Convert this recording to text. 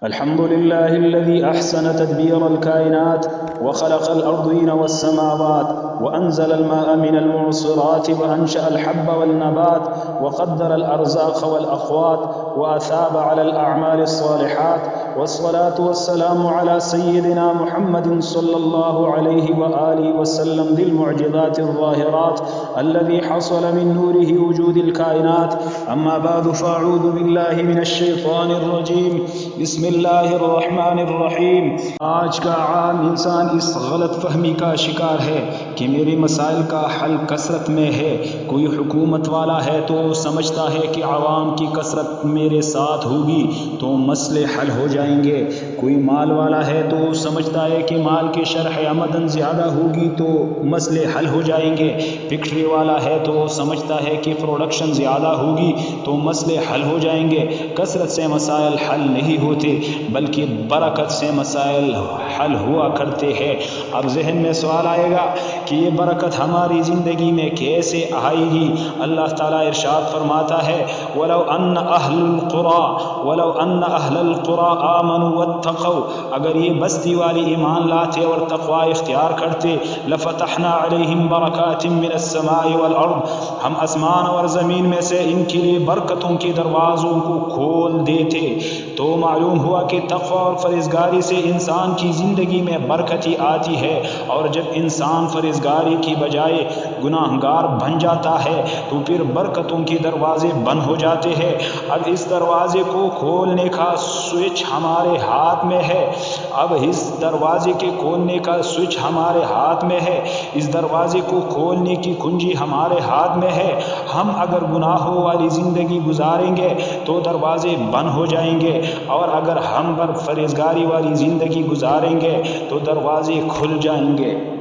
الحمد لله الذي أحسن تدبير الكائنات وخلق الأرضين والسماوات وأنزل الماء من المعصرات وأنشأ الحب والنبات وقدر الأرزاق والأقوات وأثاب على الأعمال الصالحات، والصلاة والسلام على سيدنا محمد صلى الله عليه وآله وسلم ذي المعجزات الظاهرات الذي حصل من نوره وجود الكائنات. أما بعد، فأعوذ بالله من الشيطان الرجيم. بسم اللہ الرحمن الرحیم۔ آج کا عام انسان اس غلط فہمی کا شکار ہے کہ میرے مسائل کا حل کثرت میں ہے۔ کوئی حکومت والا ہے تو سمجھتا ہے کہ عوام کی کثرت میرے ساتھ ہوگی تو مسئلے حل ہو جائیں گے۔ کوئی مال والا ہے تو سمجھتا ہے کہ مال کی شرح آمدن زیادہ ہوگی تو مسئلے حل ہو جائیں گے۔ فیکٹری والا ہے تو سمجھتا ہے کہ پروڈکشن زیادہ ہوگی تو مسئلے حل ہو جائیں گے۔ کثرت سے مسائل حل نہیں ہوتے بلکہ برکت سے مسائل حل ہوا کرتے ہیں۔ اب ذہن میں سوال آئے گا کہ یہ برکت ہماری زندگی میں کیسے آئے گی؟ اللہ تعالیٰ ارشاد فرماتا ہے، وَلَوْ أَنَّ أَهْلَ الْقُرَىٰ آمَنُوا وَاتَّقَوْا، اگر یہ بستی والی ایمان لاتے اور تقوی اختیار کرتے، لَفَتَحْنَا عَلَيْهِمْ بَرَكَاتٍ مِّنَ السَّمَاءِ وَالْأَرْضِ، ہم آسمان اور زمین میں سے ان کے لیے برکتوں کے دروازوں کو کھول دیتے۔ تو معلوم ہوا کہ تقوی اور پرہیزگاری سے انسان کی زندگی میں برکتی آتی ہے، اور جب انسان پرہیزگاری کی بجائے گناہگار بن جاتا ہے تو پھر برکتوں کے دروازے بند ہو جاتے ہیں۔ اب اس دروازے کو کھولنے کا سوئچ ہمارے ہاتھ میں ہے۔ اب اس دروازے کے کھولنے کا سوئچ ہمارے ہاتھ میں ہے۔ اس دروازے کو کھولنے کی کنجی ہمارے ہاتھ میں ہے۔ ہم اگر گناہوں والی زندگی گزاریں گے تو دروازے بند ہو جائیں گے، اور اگر ہم پر پرہیزگاری والی زندگی گزاریں گے تو دروازے کھل جائیں گے۔